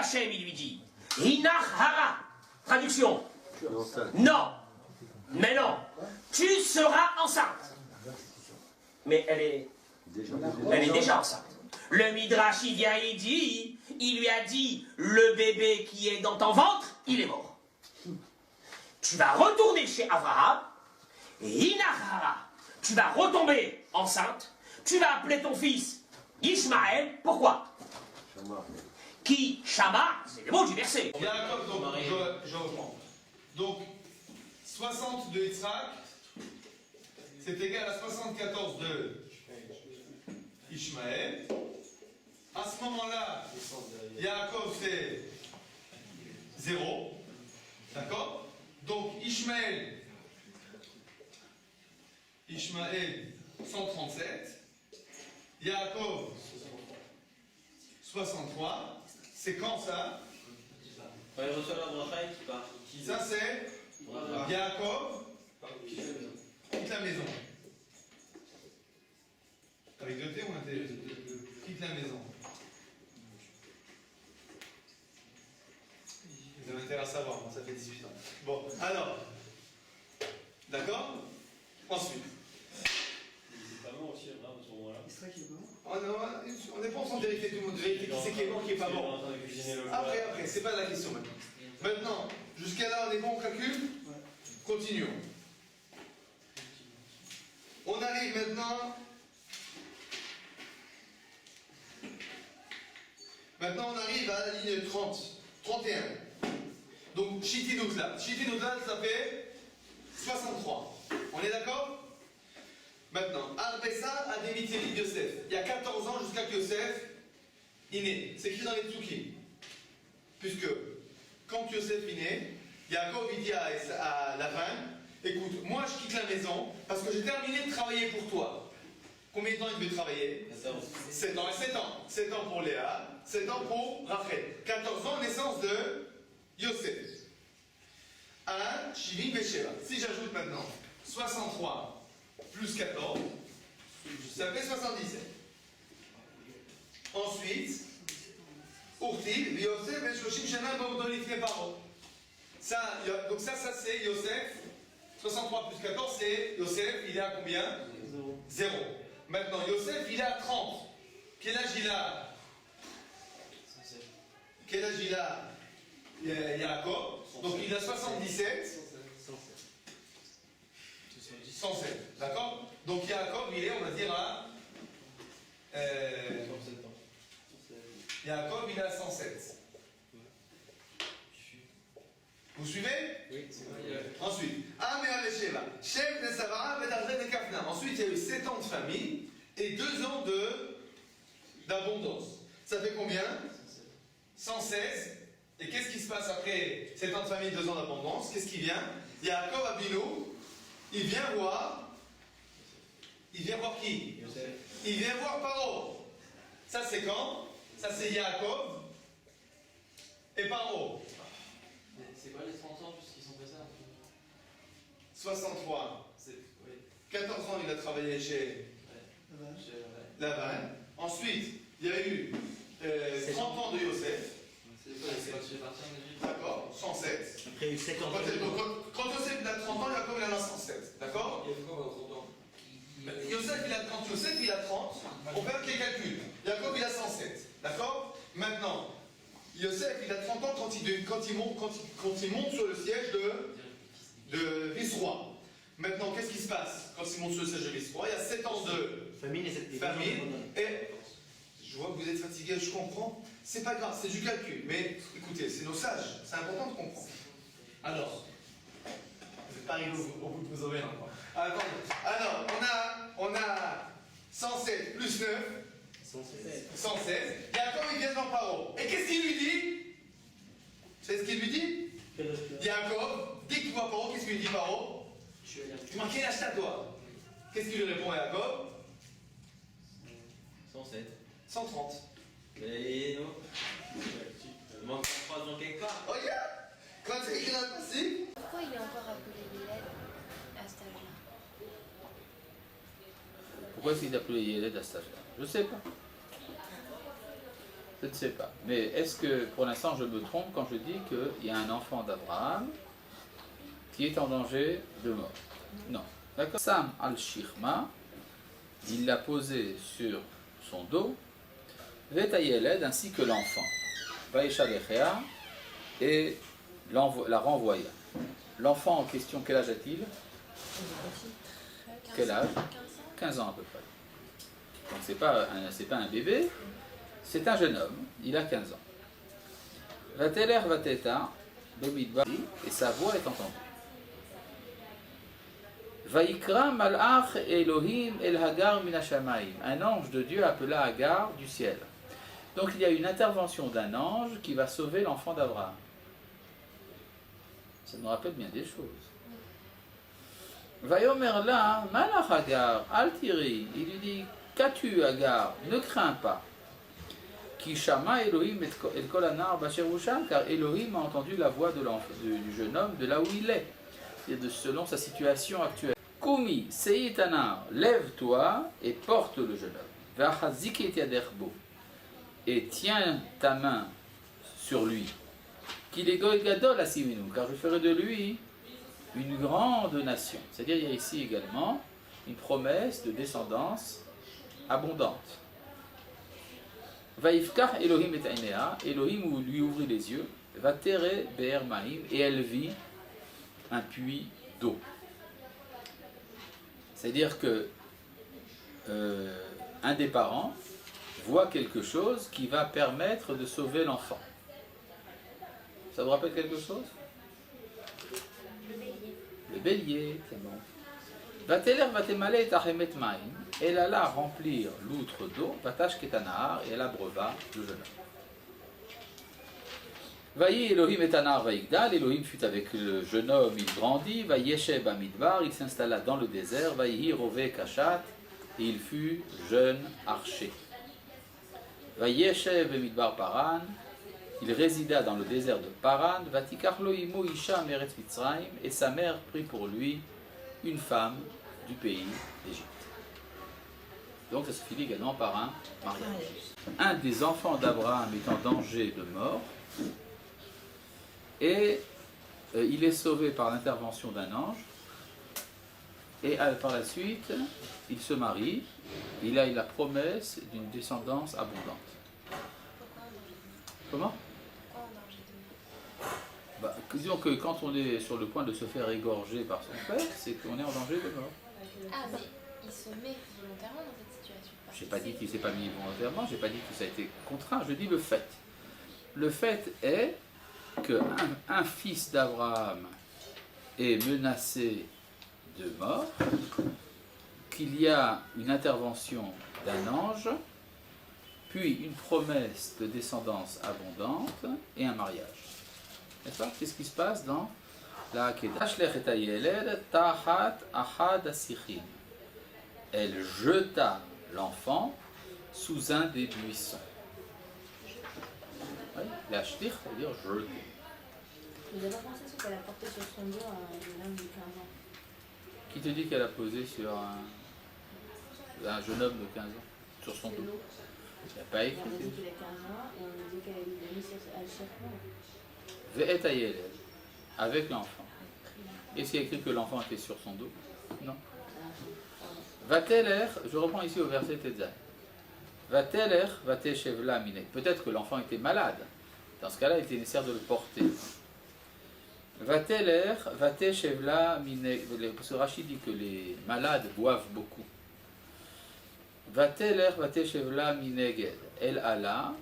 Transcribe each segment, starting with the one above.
d'Hachem, il lui dit. Hinachara. Traduction. Non. Mais non. Tu seras enceinte. Mais elle est déjà enceinte. Le Midrash, il vient et il lui a dit, le bébé qui est dans ton ventre, il est mort. Tu vas retourner chez Abraham, et Hinachara, tu vas retomber enceinte, tu vas appeler ton fils Ishmaël, pourquoi? Qui, Shama, c'est les mots du verset. Jacob, donc, je reprends. Donc, 60 de Yitzhak, c'est égal à 74 de Ishmaël. À ce moment-là, Yaakov c'est 0. D'accord? Donc Ishmaël 137. Yaakov 63. C'est quand ça? Ça c'est Yaakov quitte la maison. Avec 2 T ou un T? Quitte la maison. Vous avez intérêt à savoir, moi ça fait 18 ans. Bon, alors. D'accord? Ensuite. C'est pas bon aussi, à ce moment-là. On n'est pas en train de vérifier tout le monde, de vérifier qui c'est qui est bon, qui est pas bon. Après, c'est pas la question maintenant. Maintenant, jusqu'à là on est bon au calcul? Continuons. On arrive maintenant. Maintenant on arrive à la ligne 31. Donc Chitinoutla. Chitinoutla, ça fait 63. On est d'accord? Maintenant, Arbessa a démité Yosef. Il y a 14 ans jusqu'à que Yosef est né. C'est écrit dans les Tzukim. Puisque, quand Yosef est né, Yaakov il dit à Lavan, écoute, moi je quitte la maison parce que j'ai terminé de travailler pour toi. Combien de temps il devait travailler? 7 ans et 7 ans. 7 ans pour Léa, 7 ans pour Rachel. 14 ans, naissance de Yosef. 1, Shivim Besheva. Si j'ajoute maintenant 63 plus 14, ça fait 77. Ensuite, Urtiv, Yosef et Shoshim Shana Baudolifne Paro. Donc ça c'est Yosef. 63 plus 14, c'est Yosef, il est à combien? 0. Maintenant, Yosef, il est à 30. Quel âge il a? Quel âge il a? Yaakov. Donc il a 77. 107. D'accord? Donc Yaakov, il est, on va dire, à. Yaakov, il est à 107. Vous suivez? Oui. Ensuite, Améalesheva, chef de Savara, Bedarzen et Kafna. Ensuite, il y a eu 7 ans de famille et 2 ans d'abondance. Ça fait combien? 116. Et qu'est-ce qui se passe après 7 ans de famille, 2 ans d'abondance? Qu'est-ce qui vient? Yaakov Abinu, il vient voir. Il vient voir qui? Il vient voir Paro. Ça c'est quand? Ça c'est Yaakov et Paro. C'est quoi les 30 ans puisqu'ils sont passés? 63. 14 ans il a travaillé chez Lavan. Ensuite, il y a eu 30 ans de Yosef. D'accord, 107. Après, il y a eu 7 ans. Quand Yosef il a 30 ans, Yaakov il en a 107. D'accord? Il y a quoi pendant 30 ans? Yosef il a 30. On fait les calculs. Yaakov il a 107. D'accord? Maintenant, Yosef il a 30 ans quand il monte sur le siège de vice-roi. Maintenant, qu'est-ce qui se passe quand il monte sur le siège de vice-roi? Il y a 7 ans de famine. Et je vois que vous êtes fatigué, je comprends. C'est pas grave, c'est du calcul. Mais écoutez, c'est nos sages. C'est important de comprendre. Alors, vous n'êtes pas arrivé au bout de vos oreilles encore. Alors, on a 107 plus 9. 116. Yaakov, il vient devant Paro. Et qu'est-ce qu'il lui dit? Vous savez ce qu'il lui dit? Yaakov, dès qu'il voit Paro, qu'est-ce qu'il lui dit Paro? Tu m'as quel âge t'as toi? Qu'est-ce qu'il lui répond à Yaakov? 107. 130. Mais non. Il manque 3 ans quelque part. Regarde! Quand c'est écrit dans le passif. Pourquoi il est encore appelé Yéled à cet âge-là? Pourquoi est-ce qu'il a appelé Yéled à cet âge-là? Je sais pas. Je ne sais pas. Mais est-ce que pour l'instant je me trompe quand je dis qu'il y a un enfant d'Abraham qui est en danger de mort? Non. D'accord. Sam al-Shirma, il l'a posé sur son dos, Vetayeled ainsi que l'enfant. Vaïchalechea et la renvoya. L'enfant en question, quel âge a-t-il? Quel âge? 15 ans à peu près. Donc c'est pas un bébé, c'est un jeune homme, il a 15 ans. Vateler vateta, bemidbar, et sa voix est entendue. Vaikra malach Elohim el Hagar min hashamayim. Un ange de Dieu appela Hagar du ciel. Donc il y a une intervention d'un ange qui va sauver l'enfant d'Abraham. Ça nous rappelle bien des choses. Vayomer la malach Hagar al tiri. Il lui dit, qu'as-tu Hagar? Ne crains pas. Ki shama Elohim el kol anar basher husham, car Elohim a entendu la voix du jeune homme de là où il est, et selon sa situation actuelle. Kumi seitanar, lève-toi et porte le jeune homme. Vachazik et yaderbo, et tiens ta main sur lui. Qu'il est goy gadol asiminu, car je ferai de lui une grande nation. C'est-à-dire il y a ici également une promesse de descendance abondante. Vaifkar Elohim et Ainea, Elohim lui ouvrit les yeux, va terre be'er mahim, et elle vit un puits d'eau. C'est-à-dire que un des parents voit quelque chose qui va permettre de sauver l'enfant. Ça vous rappelle quelque chose? Le bélier, c'est bon. Vateler vatemale et achemet maim. Elle alla remplir l'outre d'eau, vatash ketanahar, et elle abreuva le jeune homme. Vayi Elohim et Anar Vaigdal, Elohim fut avec le jeune homme, il grandit, Vayeshev Amidbar, il s'installa dans le désert, Vayi Rove Kashat, et il fut jeune archer. Vayeshev Amidbar Paran, il résida dans le désert de Paran, Vatikarlo Imo Isha Meretz Mitzrayim, et sa mère prit pour lui une femme du pays d'Égypte. Donc ça se finit également par un mariage. Un des enfants d'Abraham est en danger de mort, et il est sauvé par l'intervention d'un ange, et par la suite, il se marie, il a la promesse d'une descendance abondante. Comment? Disons que quand on est sur le point de se faire égorger par son père, c'est qu'on est en danger de mort. Ah, mais il se met volontairement dans cette situation. Je n'ai pas dit qu'il ne s'est pas mis volontairement, je n'ai pas dit que ça a été contraint, je dis le fait. Le fait est qu'un fils d'Abraham est menacé de mort, qu'il y a une intervention d'un ange, puis une promesse de descendance abondante et un mariage. N'est-ce pas? Qu'est-ce qui se passe dans la Hakeda? Elle jeta l'enfant sous un des buissons. Oui, l'ashtir, c'est-à-dire jeter. Vous avez pensé ce qu'elle a porté sur son dos à un homme de 15 ans? Qui te dit qu'elle a posé sur un jeune homme de 15 ans? Sur son dos? Il n'y a pas écrit. On a dit qu'il a 15 ans et on a dit qu'elle a mis à Shirma. Ve'et hayeled, avec l'enfant. Est-ce qu'il y a écrit que l'enfant était sur son dos? Non. Vateler, je reprends ici au verset Tetzai. Vateler, vateshevla minek. Peut-être que l'enfant était malade. Dans ce cas-là, il était nécessaire de le porter. Vateler, vateshevla minek. Parce que Rachid dit que les malades boivent beaucoup. Vateler, vateshevla mineged. Elle alla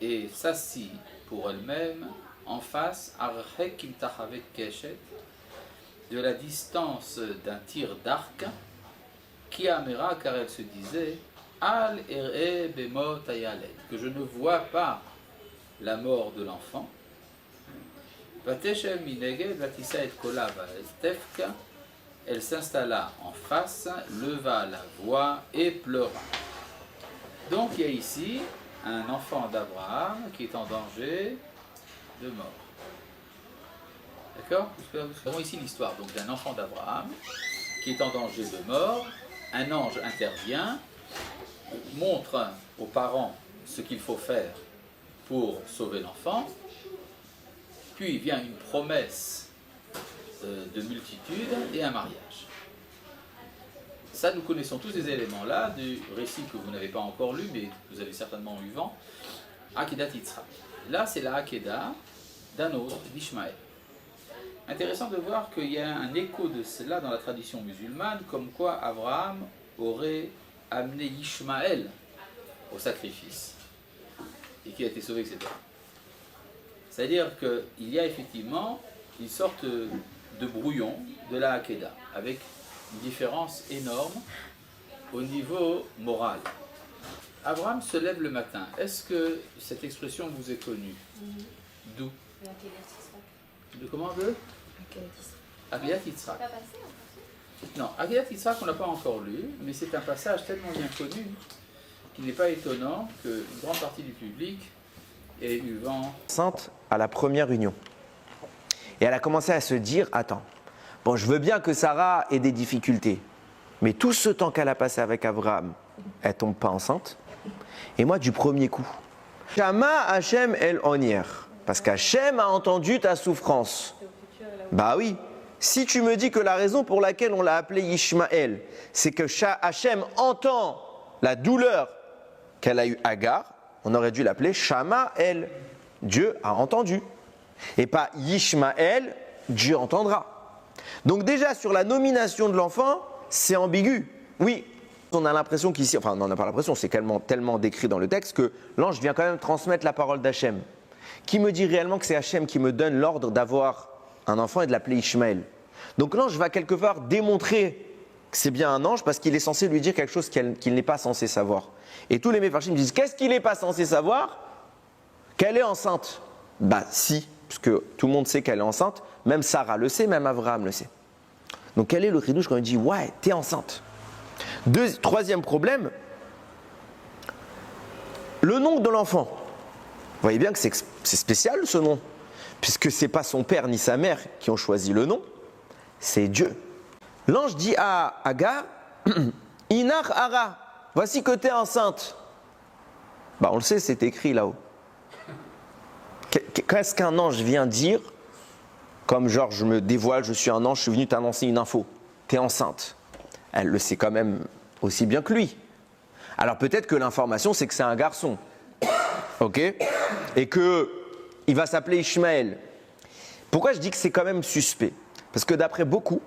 et s'assit pour elle-même en face, archek kim tachavet keshet, de la distance d'un tir d'arc, qui amera, car elle se disait, al ere bemot ayaled, que je ne vois pas la mort de l'enfant. Vateshem mineged vatisa et kola valestefka, elle s'installa en face, leva la voix et pleura. Donc il y a ici un enfant d'Abraham qui est en danger de mort. D'accord? Nous avons ici l'histoire d'un enfant d'Abraham qui est en danger de mort. Un ange intervient, montre aux parents ce qu'il faut faire pour sauver l'enfant, puis vient une promesse de multitude et un mariage. Ça, nous connaissons tous ces éléments-là du récit que vous n'avez pas encore lu, mais vous avez certainement eu vent, Akedat Yitzhak. Là, c'est la Akedah d'un autre, d'Ishmaël. Intéressant de voir qu'il y a un écho de cela dans la tradition musulmane, comme quoi Abraham aurait amené Ishmaël au sacrifice et qui a été sauvé, etc. C'est-à-dire qu'il y a effectivement une sorte de brouillon de la Akedah, avec une différence énorme au niveau moral. Abraham se lève le matin. Est-ce que cette expression vous est connue? D'où? De comment de? Akedat Yitzhak. Pas passé, hein. Non, Akedat Yitzhak, on n'a pas encore lu, mais c'est un passage tellement bien connu qu'il n'est pas étonnant qu'une grande partie du public ait eu vent. Enceinte à la première union. Et elle a commencé à se dire, attends, bon, je veux bien que Sarah ait des difficultés, mais tout ce temps qu'elle a passé avec Abraham, elle ne tombe pas enceinte. Et moi, du premier coup, Shama Hachem El Onir, parce qu'Hachem a entendu ta souffrance. Bah oui, si tu me dis que la raison pour laquelle on l'a appelé Ishmaël, c'est que Hachem entend la douleur qu'elle a eue Agar, on aurait dû l'appeler Shama El. Dieu a entendu. Et pas Ishmaël, Dieu entendra. Donc déjà sur la nomination de l'enfant, c'est ambigu. Oui, on a l'impression qu'ici, enfin on n'a pas l'impression, c'est tellement décrit dans le texte que l'ange vient quand même transmettre la parole d'Hachem. Qui me dit réellement que c'est Hachem qui me donne l'ordre d'avoir un enfant et de l'appeler Ishmaël? Donc l'ange va quelque part démontrer que c'est bien un ange parce qu'il est censé lui dire quelque chose qu'il n'est pas censé savoir. Et tous les méfarchim me disent, qu'est-ce qu'il n'est pas censé savoir? Qu'elle est enceinte. Bah si, parce que tout le monde sait qu'elle est enceinte, même Sarah le sait, même Abraham le sait. Donc quel est le chidouche quand il dit, ouais, t'es enceinte? Troisième problème, le nom de l'enfant. Vous voyez bien que c'est spécial ce nom, puisque ce n'est pas son père ni sa mère qui ont choisi le nom, c'est Dieu. L'ange dit à Agar, Inar Hara, voici que tu es enceinte. Bah, on le sait, c'est écrit là-haut. Qu'est-ce qu'un ange vient dire? Comme genre, je me dévoile, je suis un ange, je suis venu t'annoncer une info. Tu es enceinte. Elle le sait quand même aussi bien que lui. Alors peut-être que l'information, c'est que c'est un garçon. Ok? Et qu'il va s'appeler Ishmaël. Pourquoi je dis que c'est quand même suspect? Parce que d'après beaucoup,